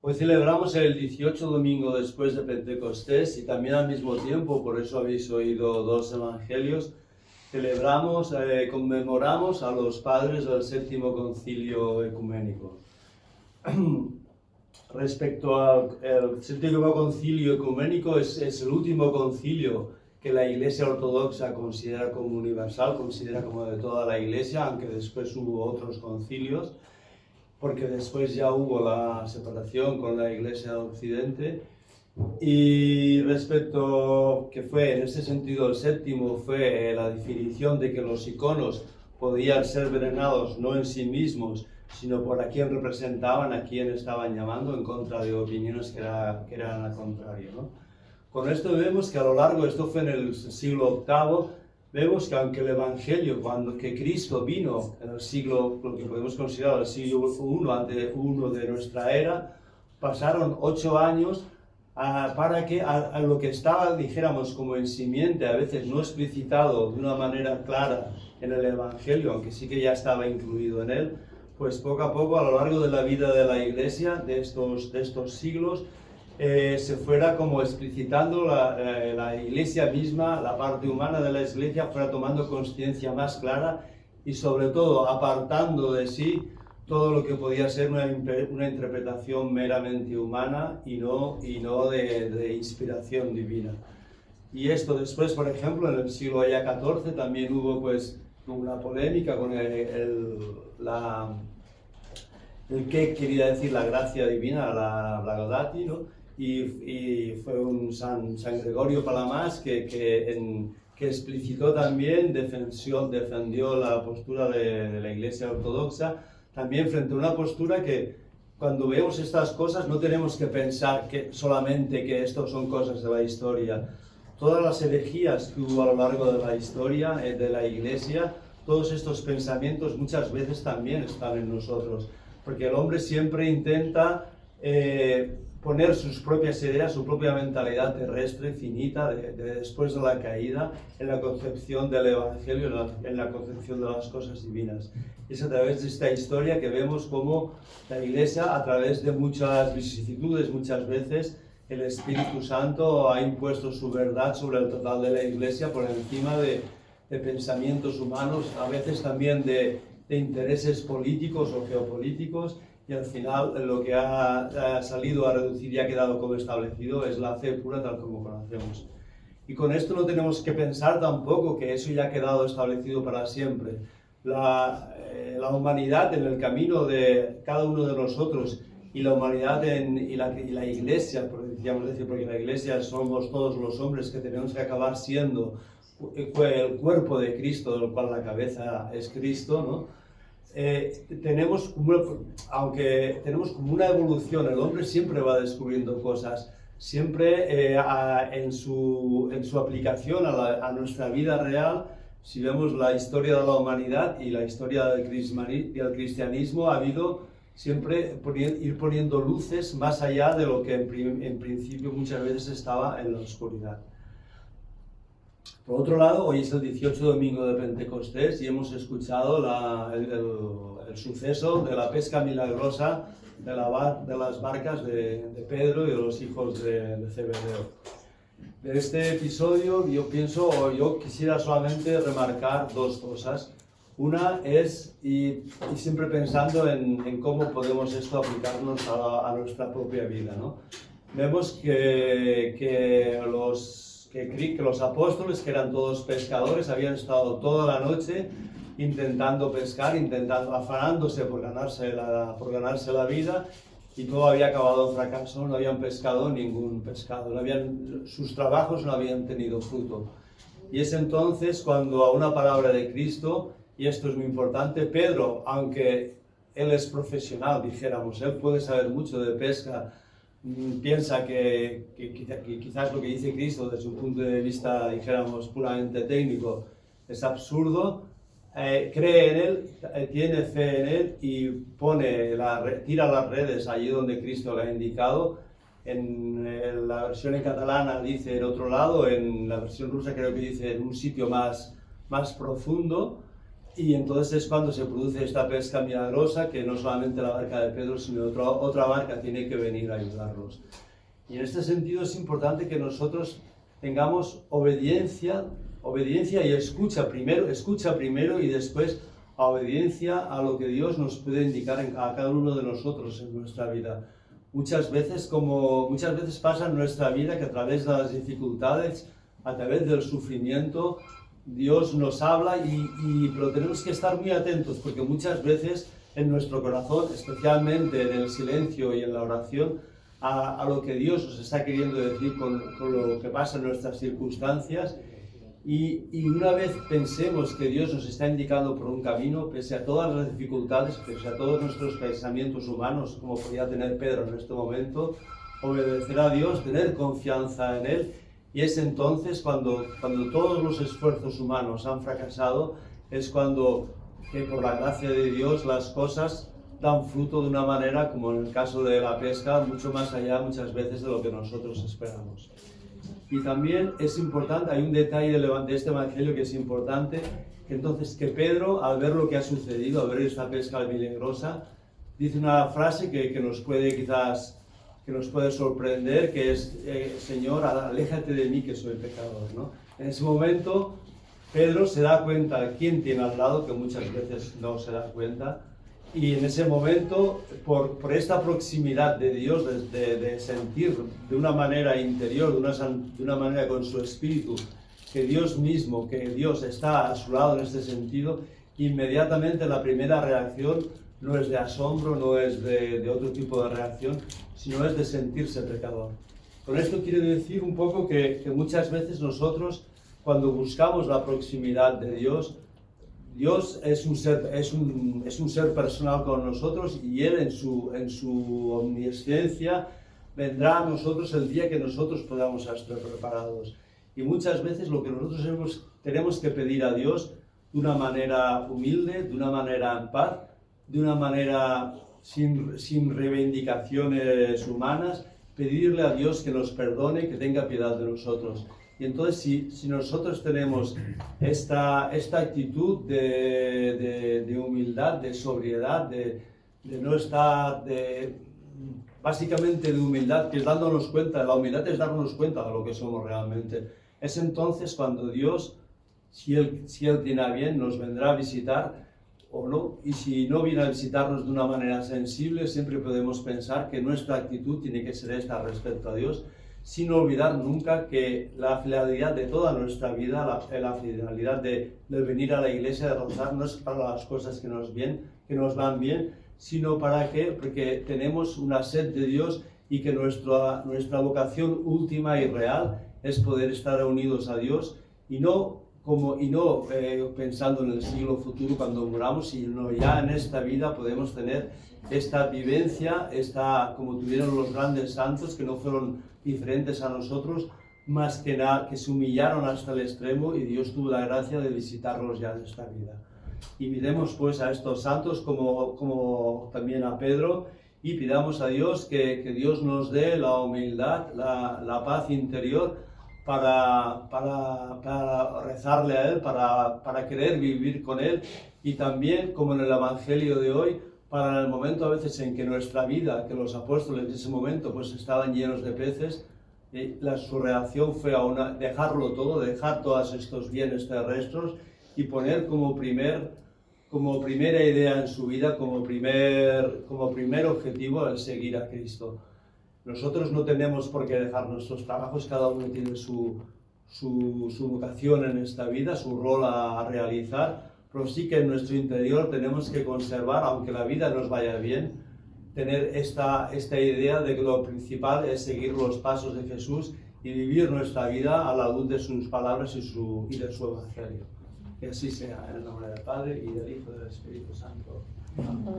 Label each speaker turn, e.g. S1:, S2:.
S1: Hoy celebramos el 18 domingo después de Pentecostés y también al mismo tiempo, por eso habéis oído dos evangelios, conmemoramos a los padres del séptimo concilio ecuménico. Respecto al séptimo concilio ecuménico, es el último concilio que la Iglesia Ortodoxa considera como universal, considera como de toda la Iglesia, aunque después hubo otros concilios, porque después ya hubo la separación con la Iglesia de Occidente. Y respecto que fue, en ese sentido, el séptimo fue la definición de que los iconos podían ser venerados no en sí mismos, sino por a quién representaban, a quién estaban llamando, en contra de opiniones que eran al contrario, ¿no? Con esto vemos que a lo largo, esto fue en el siglo VIII, vemos que aunque el Evangelio, que Cristo vino en el siglo, lo que podemos considerar el siglo I de nuestra era, pasaron 8 años para que a lo que estaba, dijéramos, como en simiente, a veces no explicitado de una manera clara en el Evangelio, aunque sí que ya estaba incluido en él, pues poco a poco, a lo largo de la vida de la Iglesia, de estos siglos, se fuera como explicitando la Iglesia misma, la parte humana de la Iglesia, fuera tomando conciencia más clara y sobre todo apartando de sí todo lo que podía ser una interpretación meramente humana y no de inspiración divina. Y esto después, por ejemplo, en el siglo ya XIV también hubo pues una polémica con el qué quería decir la gracia divina, la Laudati, ¿no? Y fue un San Gregorio Palamas que explicitó también, defendió la postura de la Iglesia Ortodoxa, también frente a una postura que cuando vemos estas cosas no tenemos que pensar solamente que esto son cosas de la historia. Todas las herejías que hubo a lo largo de la historia de la Iglesia, todos estos pensamientos muchas veces también están en nosotros, porque el hombre siempre intenta poner sus propias ideas, su propia mentalidad terrestre, finita, después de la caída, en la concepción del Evangelio, en la concepción de las cosas divinas. Es a través de esta historia que vemos cómo la Iglesia, a través de muchas vicisitudes, muchas veces, el Espíritu Santo ha impuesto su verdad sobre el total de la Iglesia por encima de pensamientos humanos, a veces también de intereses políticos o geopolíticos, y al final lo que ha salido a reducir y ha quedado como establecido es la fe pura tal como conocemos. Y con esto no tenemos que pensar tampoco que eso ya ha quedado establecido para siempre. La humanidad en el camino de cada uno de nosotros y la humanidad y la Iglesia, porque la Iglesia somos todos los hombres que tenemos que acabar siendo el cuerpo de Cristo, del cual la cabeza es Cristo, ¿no? Aunque tenemos como una evolución, el hombre siempre va descubriendo cosas, siempre en su aplicación a nuestra vida real. Si vemos la historia de la humanidad y la historia del cristianismo, ha habido siempre ir poniendo luces más allá de lo que en principio muchas veces estaba en la oscuridad. Por otro lado, hoy es el 18 domingo de Pentecostés y hemos escuchado el suceso de la pesca milagrosa de las barcas de Pedro y de los hijos de Zebedeo. De este episodio yo quisiera solamente remarcar dos cosas. Una es, y siempre pensando en cómo podemos esto aplicarnos a nuestra propia vida, ¿no? Vemos que los apóstoles, que eran todos pescadores, habían estado toda la noche intentando pescar, afanándose por ganarse la vida, y todo había acabado en fracaso, no habían pescado ningún pescado, sus trabajos no habían tenido fruto. Y es entonces cuando a una palabra de Cristo, y esto es muy importante, Pedro, aunque él es profesional, dijéramos, él puede saber mucho de pesca, piensa que quizás lo que dice Cristo desde un punto de vista, dijéramos, puramente técnico, es absurdo, cree en él, tiene fe en él y tira las redes allí donde Cristo le ha indicado. En la versión en catalana dice en otro lado, en la versión rusa creo que dice en un sitio más profundo, Y entonces es cuando se produce esta pesca milagrosa, que no solamente la barca de Pedro, sino otra barca tiene que venir a ayudarlos. Y en este sentido es importante que nosotros tengamos obediencia y escucha primero y después obediencia a lo que Dios nos puede indicar a cada uno de nosotros en nuestra vida. Muchas veces pasa en nuestra vida que a través de las dificultades, a través del sufrimiento, Dios nos habla, pero tenemos que estar muy atentos, porque muchas veces en nuestro corazón, especialmente en el silencio y en la oración, a lo que Dios nos está queriendo decir con lo que pasa en nuestras circunstancias, y una vez pensemos que Dios nos está indicando por un camino, pese a todas las dificultades, pese a todos nuestros pensamientos humanos, como podía tener Pedro en este momento, obedecer a Dios, tener confianza en Él. Y es entonces cuando todos los esfuerzos humanos han fracasado, es cuando, que por la gracia de Dios, las cosas dan fruto de una manera, como en el caso de la pesca, mucho más allá muchas veces de lo que nosotros esperamos. Y también es importante, hay un detalle de este evangelio que es importante, que entonces que Pedro, al ver lo que ha sucedido, al ver esta pesca milagrosa, dice una frase que nos puede quizás sorprender, que es, Señor, aléjate de mí que soy pecador, ¿no? En ese momento, Pedro se da cuenta de quién tiene al lado, que muchas veces no se da cuenta, y en ese momento, por esta proximidad de Dios, de sentir de una manera interior, de una manera con su espíritu, que Dios está a su lado en este sentido, inmediatamente la primera reacción no es de asombro, no es de otro tipo de reacción, sino es de sentirse pecador. Con esto quiero decir un poco que muchas veces nosotros, cuando buscamos la proximidad de Dios, Dios es un ser personal con nosotros, y Él en su omnisciencia vendrá a nosotros el día que nosotros podamos estar preparados. Y muchas veces lo que nosotros tenemos que pedir a Dios de una manera humilde, de una manera en paz, de una manera sin reivindicaciones humanas, pedirle a Dios que nos perdone, que tenga piedad de nosotros. Y entonces si nosotros tenemos esta actitud de humildad, de sobriedad, de no estar, básicamente de humildad, que es dándonos cuenta, la humildad es darnos cuenta de lo que somos realmente. Es entonces cuando Dios, si Él tiene a bien, nos vendrá a visitar o no, y si no viene a visitarnos de una manera sensible, siempre podemos pensar que nuestra actitud tiene que ser esta respecto a Dios, sin olvidar nunca que la finalidad de toda nuestra vida, la finalidad de venir a la iglesia, de rezar, no es para las cosas que nos van bien, sino porque tenemos una sed de Dios, y que nuestra vocación última y real es poder estar unidos a Dios, y no pensando en el siglo futuro cuando muramos, sino ya en esta vida podemos tener esta vivencia, como tuvieron los grandes santos, que no fueron diferentes a nosotros, más que nada, que se humillaron hasta el extremo, y Dios tuvo la gracia de visitarlos ya en esta vida. Y miremos pues a estos santos como también a Pedro, y pidamos a Dios que Dios nos dé la humildad, la paz interior, para rezarle a Él, para querer vivir con Él, y también, como en el Evangelio de hoy, para el momento a veces en que nuestra vida, que los apóstoles en ese momento pues estaban llenos de peces, su reacción fue dejarlo todo, dejar todos estos bienes terrestres, y poner como primera idea en su vida, como primer objetivo, el seguir a Cristo. Nosotros no tenemos por qué dejar nuestros trabajos, cada uno tiene su vocación en esta vida, su rol a realizar, pero sí que en nuestro interior tenemos que conservar, aunque la vida nos vaya bien, tener esta idea de que lo principal es seguir los pasos de Jesús y vivir nuestra vida a la luz de sus palabras y de su Evangelio. Que así sea, en el nombre del Padre, y del Hijo, y del Espíritu Santo. Amén.